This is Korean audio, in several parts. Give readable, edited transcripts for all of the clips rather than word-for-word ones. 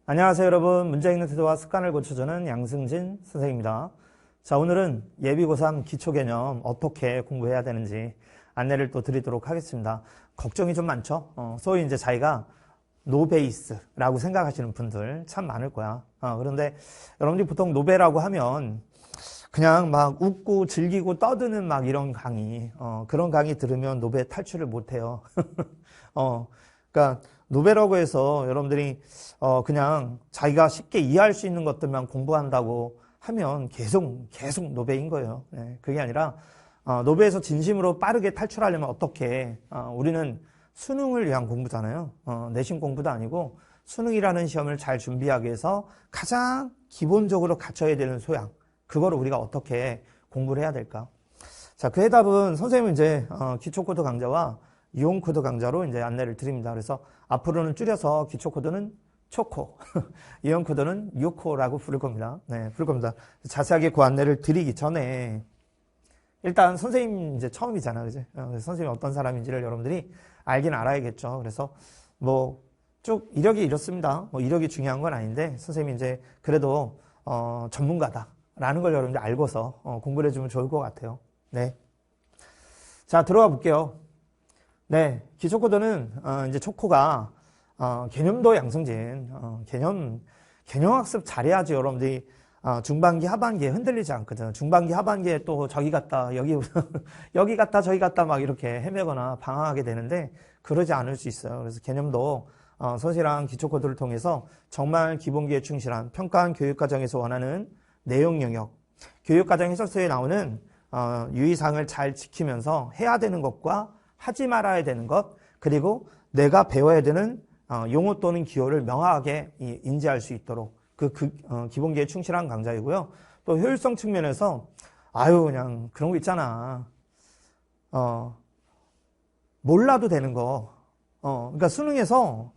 안녕하세요, 여러분. 문제 읽는 태도와 습관을 고쳐주는 양승진 선생님입니다. 자, 오늘은 예비 고3 기초개념 어떻게 공부해야 되는지 안내를 또 드리도록 하겠습니다. 걱정이 좀 많죠? 소위 이제 자기가 노베이스라고 생각하시는 분들 참 많을 거야. 그런데 여러분들이 보통 노베라고 하면 그냥 막 웃고 즐기고 떠드는 막 이런 강의, 그런 강의 들으면 노베 탈출을 못 해요. 그러니까 노베라고 해서 여러분들이 그냥 자기가 쉽게 이해할 수 있는 것들만 공부한다고 하면 계속 노베인 거예요. 네, 그게 아니라 노베에서 진심으로 빠르게 탈출하려면 어떻게 우리는 수능을 위한 공부잖아요. 내신 공부도 아니고 수능이라는 시험을 잘 준비하기 위해서 가장 기본적으로 갖춰야 되는 소양, 그거를 우리가 어떻게 공부를 해야 될까? 자, 그 해답은 선생님은 이제 기초코드 강좌와 이온코드 강좌로 이제 안내를 드립니다. 그래서 앞으로는 줄여서 기초코드는 초코, 이온코드는 요코라고 부를 겁니다. 네, 부를 겁니다. 자세하게 그 안내를 드리기 전에 일단 선생님 이제 처음이잖아, 그지? 그래서 선생님이 어떤 사람인지를 여러분들이 알긴 알아야겠죠. 그래서 뭐 쭉 이력이 이렇습니다. 뭐 이력이 중요한 건 아닌데 선생님이 이제 그래도 전문가다라는 걸 여러분들 알고서 공부를 해주면 좋을 것 같아요. 네, 자 들어가 볼게요. 네, 기초코드는 이제 초코가 개념도 양성진, 개념 학습 잘해야지 여러분들이 중반기 하반기에 흔들리지 않거든. 중반기 하반기에 또 저기 갔다 여기 갔다 저기 갔다 막 이렇게 헤매거나 방황하게 되는데 그러지 않을 수 있어요. 그래서 개념도 성실한 기초코드를 통해서 정말 기본기에 충실한 평가한 교육과정에서 원하는 내용 영역, 교육과정 해설서에 나오는 유의사항을 잘 지키면서 해야 되는 것과 하지 말아야 되는 것, 그리고 내가 배워야 되는 용어 또는 기호를 명확하게 인지할 수 있도록 기본기에 충실한 강좌이고요. 또 효율성 측면에서 그냥 그런 거 있잖아. 몰라도 되는 거. 그러니까 수능에서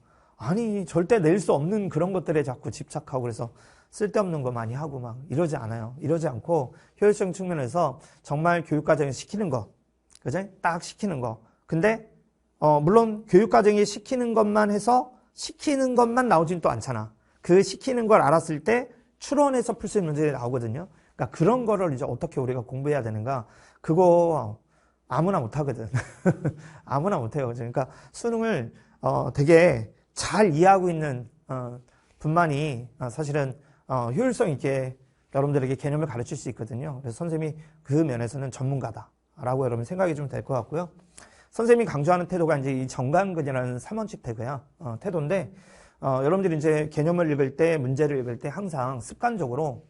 절대 낼 수 없는 그런 것들에 자꾸 집착하고 그래서 쓸데없는 거 많이 하고 막 이러지 않아요. 이러지 않고 효율성 측면에서 정말 교육과정에 시키는 거, 그죠? 딱 시키는 거. 근데 물론 교육과정에 시키는 것만 해서 시키는 것만 나오진 또 않잖아. 그 시키는 걸 알았을 때 추론해서 풀 수 있는 문제가 나오거든요. 그러니까 그런 거를 이제 어떻게 우리가 공부해야 되는가? 그거 아무나 못 하거든. 아무나 못 해요. 그러니까 수능을 되게 잘 이해하고 있는 분만이 사실은 효율성 있게 여러분들에게 개념을 가르칠 수 있거든요. 그래서 선생님이 그 면에서는 전문가다라고 여러분 생각이 좀 될 것 같고요. 선생님이 강조하는 태도가 이제 이 정강근이라는 3원칙 태도인데, 여러분들이 이제 개념을 읽을 때, 문제를 읽을 때 항상 습관적으로,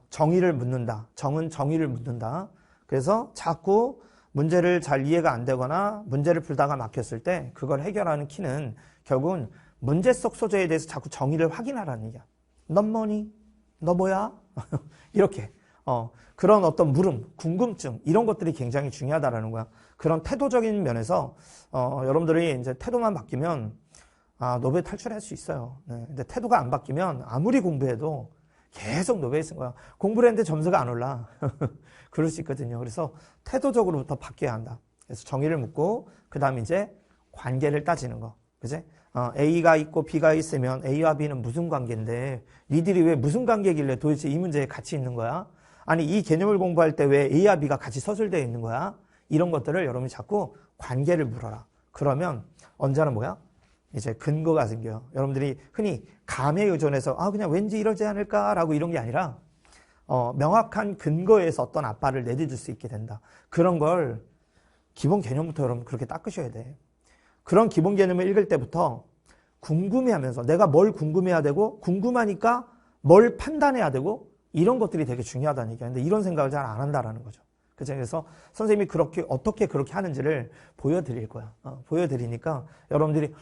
정의를 묻는다. 정은 정의를 묻는다. 그래서 자꾸 문제를 잘 이해가 안 되거나 문제를 풀다가 막혔을 때 그걸 해결하는 키는 결국은 문제 속 소재에 대해서 자꾸 정의를 확인하라는 얘기야. 넌 뭐니? 너 뭐야? 이렇게. 그런 어떤 물음, 궁금증, 이런 것들이 굉장히 중요하다라는 거야. 그런 태도적인 면에서, 여러분들이 이제 태도만 바뀌면, 노베 탈출할 수 있어요. 네. 근데 태도가 안 바뀌면 아무리 공부해도 계속 노베에 쓴 거야. 공부를 했는데 점수가 안 올라. 그럴 수 있거든요. 그래서 태도적으로부터 바뀌어야 한다. 그래서 정의를 묻고, 그 다음에 이제 관계를 따지는 거. 그지? A가 있고 B가 있으면 A와 B는 무슨 관계인데, 니들이 왜 무슨 관계길래 도대체 이 문제에 같이 있는 거야? 아니, 이 개념을 공부할 때 왜 A와 B가 같이 서술되어 있는 거야? 이런 것들을 여러분이 자꾸 관계를 물어라. 그러면 언제나 뭐야? 이제 근거가 생겨요. 여러분들이 흔히 감에 의존해서 그냥 왠지 이러지 않을까라고 이런 게 아니라 명확한 근거에서 어떤 아빠를 내딛을 수 있게 된다. 그런 걸 기본 개념부터 여러분 그렇게 닦으셔야 돼. 그런 기본 개념을 읽을 때부터 궁금해하면서 내가 뭘 궁금해야 되고 궁금하니까 뭘 판단해야 되고 이런 것들이 되게 중요하다는 얘기야. 근데 이런 생각을 잘 안 한다라는 거죠. 그래서 선생님이 어떻게 그렇게 하는지를 보여드릴 거야. 보여드리니까 여러분들이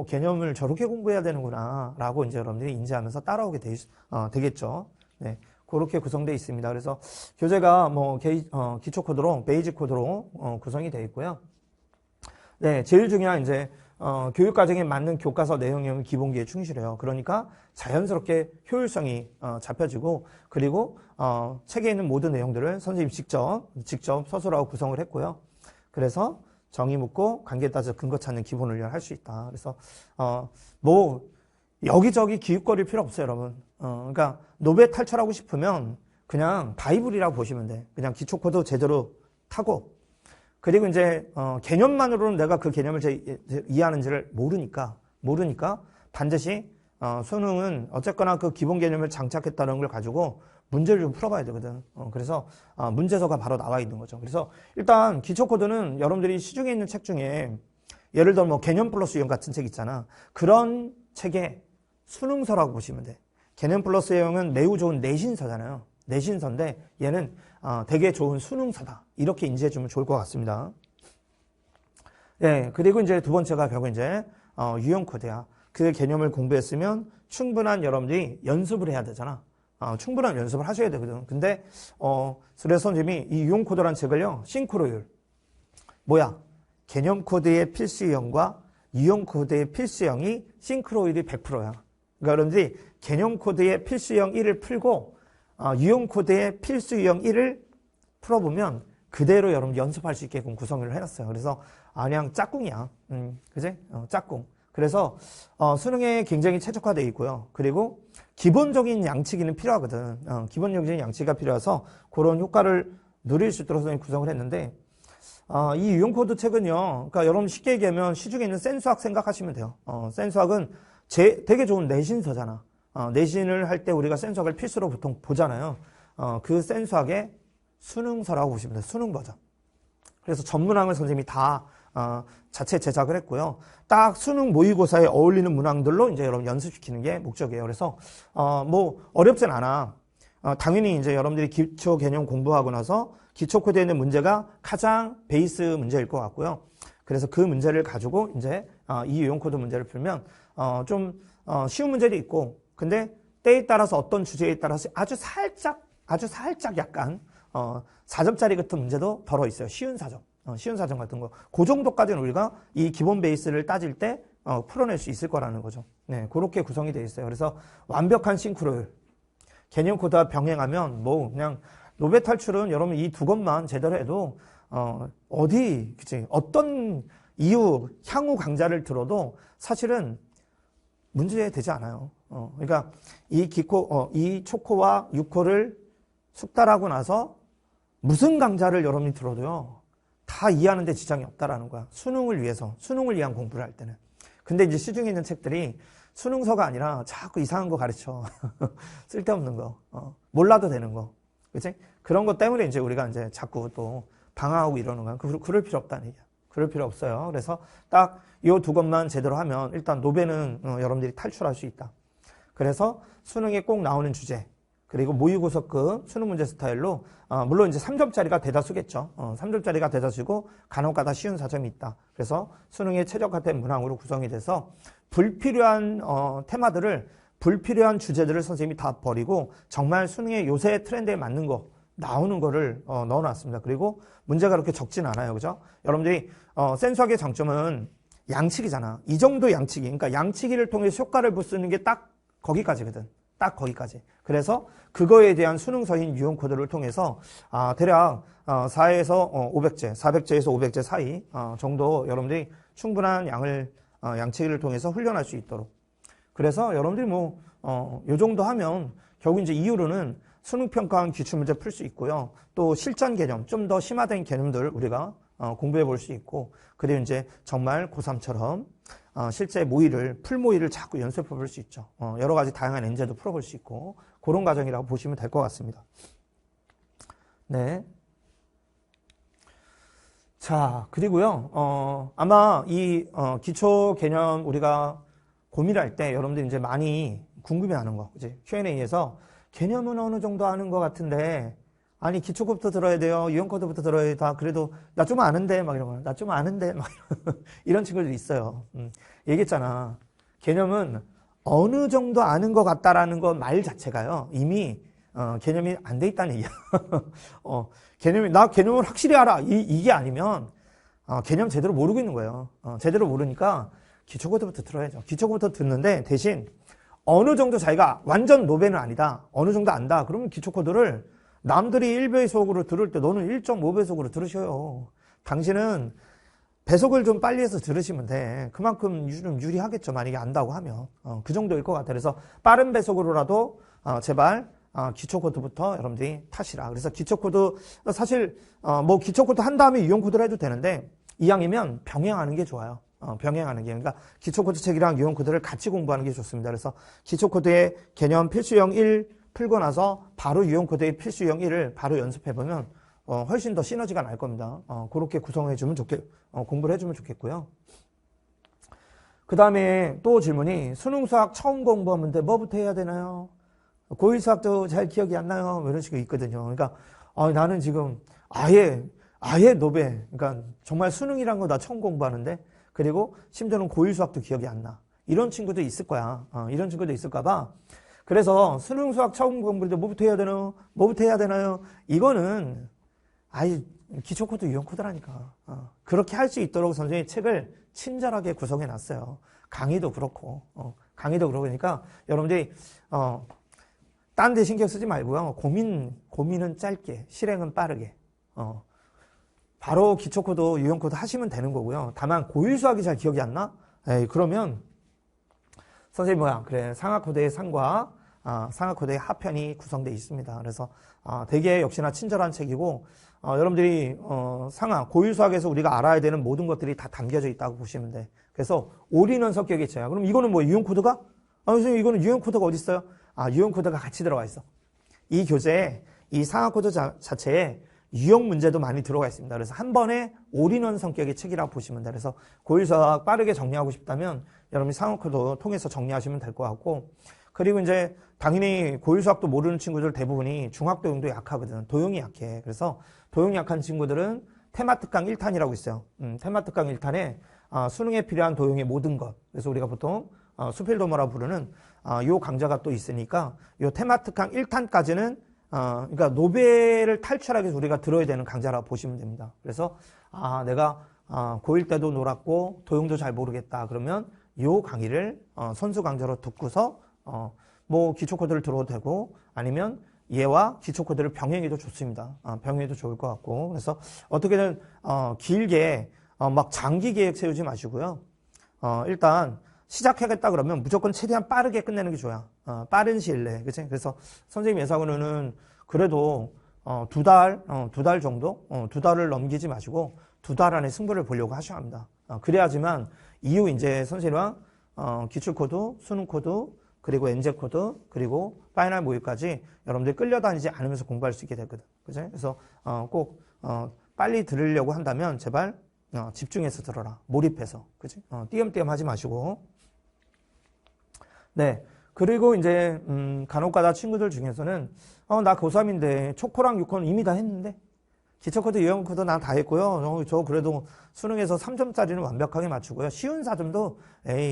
개념을 저렇게 공부해야 되는구나 라고 이제 여러분들이 인지하면서 따라오게 되겠죠. 네, 그렇게 구성되어 있습니다. 그래서 교재가 뭐 기초 코드로 베이직 코드로 구성이 되어 있고요. 네, 제일 중요한 이제 교육과정에 맞는 교과서 내용이 기본기에 충실해요. 그러니까 자연스럽게 효율성이 잡혀지고, 그리고 책에 있는 모든 내용들을 선생님이 직접 서술하고 구성을 했고요. 그래서 정의 묻고 관계에 따라서 근거 찾는 기본을 할 수 있다. 그래서 여기저기 기웃거릴 필요 없어요, 여러분. 그러니까 노베 탈출하고 싶으면 그냥 바이블이라고 보시면 돼. 그냥 기초코드 제대로 타고, 그리고 이제 개념만으로는 내가 그 개념을 이해하는지를 모르니까 반드시 수능은 어쨌거나 그 기본 개념을 장착했다는 걸 가지고 문제를 좀 풀어봐야 되거든. 그래서 문제서가 바로 나와 있는 거죠. 그래서 일단 기초코드는 여러분들이 시중에 있는 책 중에 예를 들어 뭐 개념 플러스 유형 같은 책 있잖아. 그런 책의 수능서라고 보시면 돼. 개념 플러스 유형은 매우 좋은 내신서잖아요. 내신서인데 얘는 되게 좋은 수능서다. 이렇게 인지해주면 좋을 것 같습니다. 예, 그리고 이제 두 번째가 결국 이제 유형 코드야. 그 개념을 공부했으면 충분한 여러분들이 연습을 해야 되잖아. 충분한 연습을 하셔야 되거든. 근데 그래서 선생님이 이 유형 코드라는 책을요, 싱크로율 뭐야? 개념 코드의 필수 유형과 유형 코드의 필수 유형이 싱크로율이 100%야. 그러니까 여러분들이 개념 코드의 필수 유형 1을 풀고 유형 코드의 필수 유형 1을 풀어보면 그대로 여러분 연습할 수 있게끔 구성을 해놨어요. 그래서 그냥 짝꿍이야. 그지? 짝꿍. 그래서 수능에 굉장히 최적화되어 있고요. 그리고 기본적인 양치기는 필요하거든. 기본적인 양치기가 필요해서 그런 효과를 누릴 수 있도록 선생님이 구성을 했는데, 이 유형 코드 책은요, 그러니까 여러분 쉽게 얘기하면 시중에 있는 센수학 생각하시면 돼요. 센수학은 되게 좋은 내신서잖아. 내신을 할 때 우리가 센수학을 필수로 보통 보잖아요. 그 센수학의 수능서라고 보시면 돼요. 수능 버전. 그래서 전문항을 선생님이 다 자체 제작을 했고요. 딱 수능 모의고사에 어울리는 문항들로 이제 여러분 연습시키는 게 목적이에요. 그래서 뭐 어렵진 않아. 당연히 이제 여러분들이 기초 개념 공부하고 나서 기초 코드에 있는 문제가 가장 베이스 문제일 것 같고요. 그래서 그 문제를 가지고 이제 이 유형 코드 문제를 풀면 좀 쉬운 문제도 있고, 근데 때에 따라서 어떤 주제에 따라서 아주 살짝 약간 4점짜리 같은 문제도 덜어 있어요. 쉬운 4점 같은 거. 그 정도까지는 우리가 이 기본 베이스를 따질 때 풀어낼 수 있을 거라는 거죠. 네, 그렇게 구성이 되어 있어요. 그래서 완벽한 싱크로율, 개념 코드와 병행하면 뭐 그냥 노베 탈출은 여러분 이 두 것만 제대로 해도 그치? 어떤 이후 향후 강좌를 들어도 사실은 문제 되지 않아요. 그러니까 이 초코와 6코를 숙달하고 나서 무슨 강좌를 여러분이 들어도요, 다 이해하는 데 지장이 없다라는 거야. 수능을 위한 공부를 할 때는. 근데 이제 시중에 있는 책들이 수능서가 아니라 자꾸 이상한 거 가르쳐. 쓸데없는 거. 몰라도 되는 거. 그치? 그런 것 때문에 이제 우리가 이제 자꾸 또 방황하고 이러는 거야. 그럴 필요 없다는 얘기야. 그럴 필요 없어요. 그래서 딱 이 두 것만 제대로 하면 일단 노베는 여러분들이 탈출할 수 있다. 그래서 수능에 꼭 나오는 주제, 그리고 모의고사급 수능 문제 스타일로 물론 이제 3점짜리가 대다수겠죠. 3점짜리가 대다수고 간혹가다 쉬운 4점이 있다. 그래서 수능에 최적화된 문항으로 구성이 돼서 불필요한 테마들을, 불필요한 주제들을 선생님이 다 버리고 정말 수능의 요새 트렌드에 맞는 거 나오는 거를 넣어놨습니다. 그리고 문제가 그렇게 적진 않아요. 그죠? 여러분들이 센수학의 장점은 양치기잖아. 이 정도 양치기. 그러니까 양치기를 통해서 효과를 볼 수 있는 게 딱 거기까지거든. 딱 거기까지. 그래서 그거에 대한 수능서인 유형 코드를 통해서 대략 400제에서 500제 사이 정도 여러분들이 충분한 양을 양치기를 통해서 훈련할 수 있도록. 그래서 여러분들이 뭐 요 정도 하면 결국 이제 이후로는 수능 평가한 기출문제 풀 수 있고요. 또 실전 개념, 좀 더 심화된 개념들 우리가 공부해 볼 수 있고, 그리고 이제 정말 고3처럼 실제 풀모의를 자꾸 연습해 볼 수 있죠. 여러 가지 다양한 엔제도 풀어볼 수 있고, 그런 과정이라고 보시면 될 것 같습니다. 네. 자, 그리고요, 아마 이 기초 개념 우리가 고민할 때 여러분들이 이제 많이 궁금해 하는 거, 그치? Q&A에서 개념은 어느 정도 아는 것 같은데, 아니, 기초급부터 들어야 돼요. 유형코드부터 들어야 돼. 그래도, 나 좀 아는데, 막 이런 거. 나 좀 아는데, 막 이런 친구들이 있어요. 얘기했잖아. 개념은 어느 정도 아는 것 같다라는 거 말 자체가요. 이미, 개념이 안 돼 있다는 얘기야. 나 개념을 확실히 알아. 이게 아니면, 개념 제대로 모르고 있는 거예요. 제대로 모르니까 기초코드부터 들어야죠. 기초코드부터 듣는데 대신 어느 정도 자기가 완전 노베는 아니다. 어느 정도 안다. 그러면 기초코드를 남들이 1배속으로 들을 때 너는 1.5배속으로 들으셔요. 당신은 배속을 좀 빨리 해서 들으시면 돼. 그만큼 좀 유리하겠죠. 만약에 안다고 하면. 그 정도일 것 같아요. 그래서 빠른 배속으로라도, 제발, 기초 코드부터 여러분들이 타시라. 그래서 기초 코드, 사실, 뭐 기초 코드 한 다음에 유형 코드를 해도 되는데, 이왕이면 병행하는 게 좋아요. 병행하는 게. 그러니까 기초 코드 책이랑 유형 코드를 같이 공부하는 게 좋습니다. 그래서 기초 코드의 개념 필수형 1 풀고 나서 바로 유형 코드의 필수형 1을 바로 연습해보면, 훨씬 더 시너지가 날 겁니다. 그렇게 구성해주면 공부를 해주면 좋겠고요. 그 다음에 또 질문이 수능 수학 처음 공부하는데 뭐부터 해야 되나요? 고1 수학도 잘 기억이 안 나요. 뭐 이런 식으로 있거든요. 그러니까, 나는 지금 아예 노베. 그러니까 정말 수능이란 거 나 처음 공부하는데, 그리고 심지어는 고1 수학도 기억이 안 나. 이런 친구도 있을 거야. 이런 친구도 있을까봐. 그래서 수능 수학 처음 공부할 때 뭐부터 해야 되나요? 뭐부터 해야 되나요? 이거는, 기초 코드, 유형 코드라니까. 그렇게 할 수 있도록 선생님이 책을 친절하게 구성해 놨어요. 강의도 그렇고, 그러니까 여러분들이, 딴 데 신경 쓰지 말고요. 고민은 짧게, 실행은 빠르게. 바로 기초 코드, 유형 코드 하시면 되는 거고요. 다만, 고1 수학이 잘 기억이 안 나? 그러면, 선생님 그래, 상하 코드의 상과, 상하 코드의 하편이 구성되어 있습니다. 그래서, 되게 역시나 친절한 책이고, 여러분들이, 고1 수학에서 우리가 알아야 되는 모든 것들이 다 담겨져 있다고 보시면 돼. 그래서, 올인원 성격이 있어요. 그럼 이거는 뭐, 유형 코드가? 선생님, 이거는 유형 코드가 어디 있어요? 유형 코드가 같이 들어가 있어. 이 교재에, 이 상하 코드 자체에 유형 문제도 많이 들어가 있습니다. 그래서 한 번에 올인원 성격의 책이라고 보시면 돼요. 그래서 고1 수학 빠르게 정리하고 싶다면, 여러분이 상하 코드 통해서 정리하시면 될 것 같고, 그리고 이제, 당연히 고1 수학도 모르는 친구들 대부분이 중학도용도 약하거든. 도용이 약해. 그래서 도용이 약한 친구들은 테마특강 1탄이라고 있어요. 테마특강 1탄에 수능에 필요한 도용의 모든 것. 그래서 우리가 보통 수필도모라고 부르는 요 강좌가 또 있으니까 요 테마특강 1탄까지는 그러니까 노벨을 탈출하기 위해서 우리가 들어야 되는 강좌라고 보시면 됩니다. 그래서 내가 고1 때도 놀았고 도용도 잘 모르겠다. 그러면 요 강의를 선수 강좌로 듣고서 뭐 기초 코드를 들어도 되고 아니면 얘와 기초 코드를 병행해도 좋습니다. 병행해도 좋을 것 같고. 그래서 어떻게든 길게 막 장기 계획 세우지 마시고요. 일단 시작하겠다 그러면 무조건 최대한 빠르게 끝내는 게 좋아요. 빠른 시일 내에. 그치? 그래서 선생님 예상으로는 그래도 두 달 정도? 두 달을 넘기지 마시고 두 달 안에 승부를 보려고 하셔야 합니다. 그래야지만 이후 이제 선생님과 기출 코드, 수능 코드, 그리고 엔제 코드, 그리고 파이널 모의까지 여러분들이 끌려다니지 않으면서 공부할 수 있게 되거든. 그죠? 그래서 꼭 빨리 들으려고 한다면 제발 집중해서 들어라. 몰입해서. 그지? 띄엄띄엄 하지 마시고. 네. 그리고 이제 간혹가다 친구들 중에서는 나 고3인데 초코랑 6코는 이미 다 했는데 기초 코드, 유형 코드 나 다 했고요. 저 그래도 수능에서 3점짜리는 완벽하게 맞추고요. 쉬운 4점도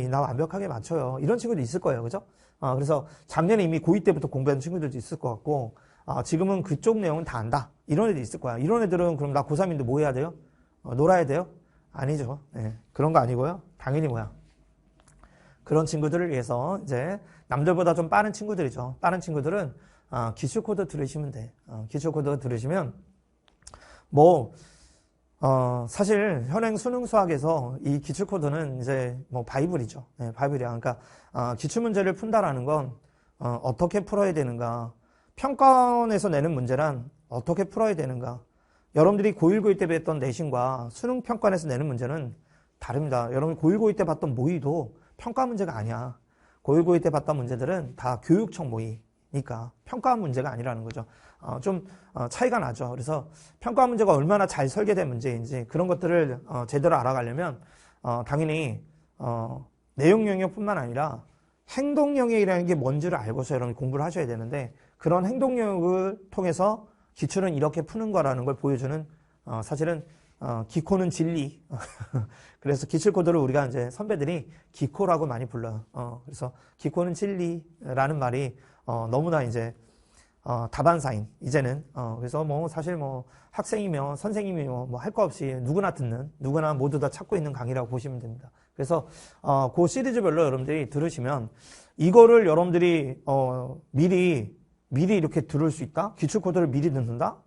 나 완벽하게 맞춰요. 이런 친구도 있을 거예요. 그죠? 그래서 작년에 이미 고2 때부터 공부한 친구들도 있을 것 같고 지금은 그쪽 내용은 다 안다. 이런 애들 있을 거야. 이런 애들은 그럼 나 고3인데 뭐 해야 돼요? 놀아야 돼요? 아니죠. 네, 그런 거 아니고요. 당연히 그런 친구들을 위해서 이제 남들보다 좀 빠른 친구들이죠. 빠른 친구들은 기출 코드 들으시면 돼. 기출 코드 들으시면 사실 현행 수능 수학에서 이 기출 코드는 이제 바이블이죠. 네, 바이블이야. 그러니까 기출 문제를 푼다라는 건 어떻게 풀어야 되는가, 평가원에서 내는 문제란 어떻게 풀어야 되는가. 여러분들이 고1, 고2 때 배웠던 내신과 수능 평가원에서 내는 문제는 다릅니다. 여러분 고1, 고2 때 봤던 모의도 평가 문제가 아니야. 고1, 고2 때 봤던 문제들은 다 교육청 모의니까 평가 문제가 아니라는 거죠. 좀 차이가 나죠. 그래서 평가 문제가 얼마나 잘 설계된 문제인지 그런 것들을 제대로 알아가려면 당연히 내용 영역뿐만 아니라 행동 영역이라는 게 뭔지를 알고서 여러분이 공부를 하셔야 되는데 그런 행동 영역을 통해서 기출은 이렇게 푸는 거라는 걸 보여주는 사실은 기코는 진리. 그래서 기출 코드를 우리가 이제 선배들이 기코라고 많이 불러요. 그래서 기코는 진리라는 말이 너무나 이제 다반사인 이제는 그래서 사실 학생이며 선생님이며 할 거 없이 누구나 모두 다 찾고 있는 강의라고 보시면 됩니다. 그래서 그 시리즈별로 여러분들이 들으시면 이거를 여러분들이 미리 이렇게 들을 수 있다? 기출 코드를 미리 듣는다?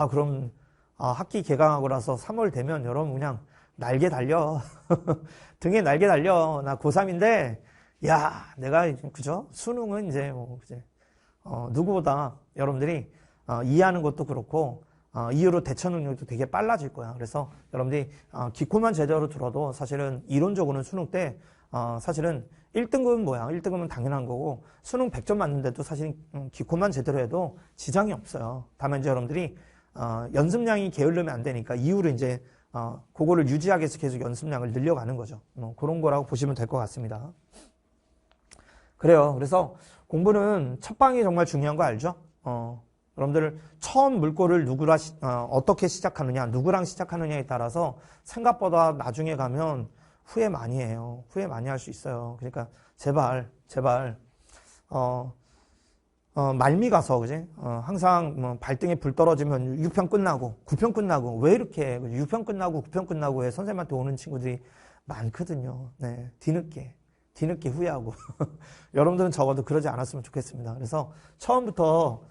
그럼 학기 개강하고 나서 3월 되면 여러분 그냥 날개 달려. 등에 날개 달려. 나 고3인데, 야, 내가, 그죠? 수능은 이제, 이제, 누구보다 여러분들이, 이해하는 것도 그렇고, 이후로 대처 능력도 되게 빨라질 거야. 그래서 여러분들이, 기초만 제대로 들어도 사실은 이론적으로는 수능 때, 사실은 1등급은 뭐야? 1등급은 당연한 거고, 수능 100점 맞는데도 사실 기초만 제대로 해도 지장이 없어요. 다만 이제 여러분들이, 연습량이 게을르면 안 되니까 이후로 이제, 그거를 유지하기 위해서 계속 연습량을 늘려가는 거죠. 그런 거라고 보시면 될 것 같습니다. 그래요. 그래서 공부는 첫방이 정말 중요한 거 알죠? 여러분들 처음 물꼬를 어떻게 시작하느냐, 누구랑 시작하느냐에 따라서 생각보다 나중에 가면 후회 많이 해요. 후회 많이 할 수 있어요. 그러니까 제발 말미 가서, 그지? 항상 발등에 불 떨어지면 6편 끝나고 9편 끝나고 왜 이렇게 해? 6편 끝나고 9편 끝나고 해? 선생님한테 오는 친구들이 많거든요. 네, 뒤늦게 후회하고. 여러분들은 적어도 그러지 않았으면 좋겠습니다. 그래서 처음부터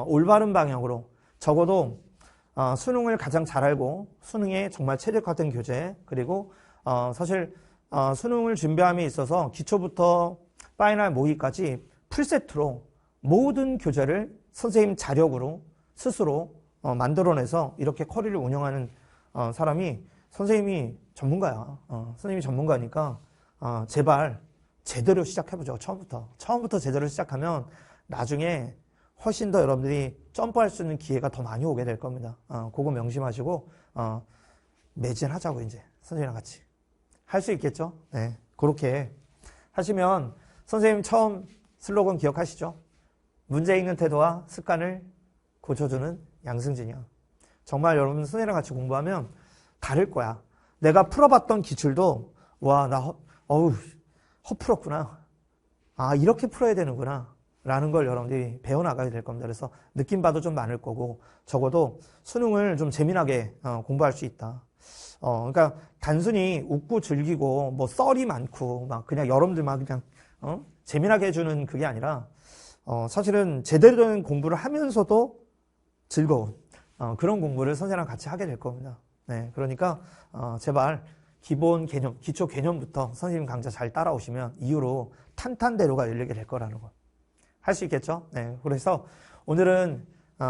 올바른 방향으로 적어도 수능을 가장 잘 알고 수능에 정말 최적화된 교재, 그리고 사실 수능을 준비함에 있어서 기초부터 파이널 모의까지 풀세트로 모든 교재를 선생님 자력으로 스스로 만들어내서 이렇게 커리를 운영하는 사람이 선생님이 전문가야. 선생님이 전문가니까 제발 제대로 시작해보죠. 처음부터 제대로 시작하면 나중에 훨씬 더 여러분들이 점프할 수 있는 기회가 더 많이 오게 될 겁니다. 그거 명심하시고 매진하자고 이제 선생님이랑 같이 할 수 있겠죠? 네, 그렇게 하시면 선생님 처음 슬로건 기억하시죠? 문제 읽는 태도와 습관을 고쳐주는 양승진이야. 정말 여러분 선생님이랑 같이 공부하면 다를 거야. 내가 풀어봤던 기출도 와, 나 허풀었구나. 이렇게 풀어야 되는구나. 라는 걸 여러분들이 배워나가게 될 겁니다. 그래서 느낌 봐도 좀 많을 거고 적어도 수능을 좀 재미나게 공부할 수 있다. 그러니까 단순히 웃고 즐기고 뭐 썰이 많고 막 그냥 여러분들만 그냥 재미나게 해주는 그게 아니라 사실은 제대로 된 공부를 하면서도 즐거운 그런 공부를 선생님이랑 같이 하게 될 겁니다. 네, 그러니까 제발 기본 개념, 기초 개념부터 선생님 강좌 잘 따라오시면 이후로 탄탄대로가 열리게 될 거라는 거. 할 수 있겠죠? 네, 그래서 오늘은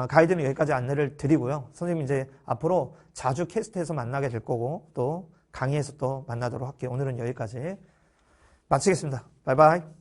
가이드는 여기까지 안내를 드리고요. 선생님 이제 앞으로 자주 캐스트에서 만나게 될 거고 또 강의에서 또 만나도록 할게요. 오늘은 여기까지 마치겠습니다. 바이바이.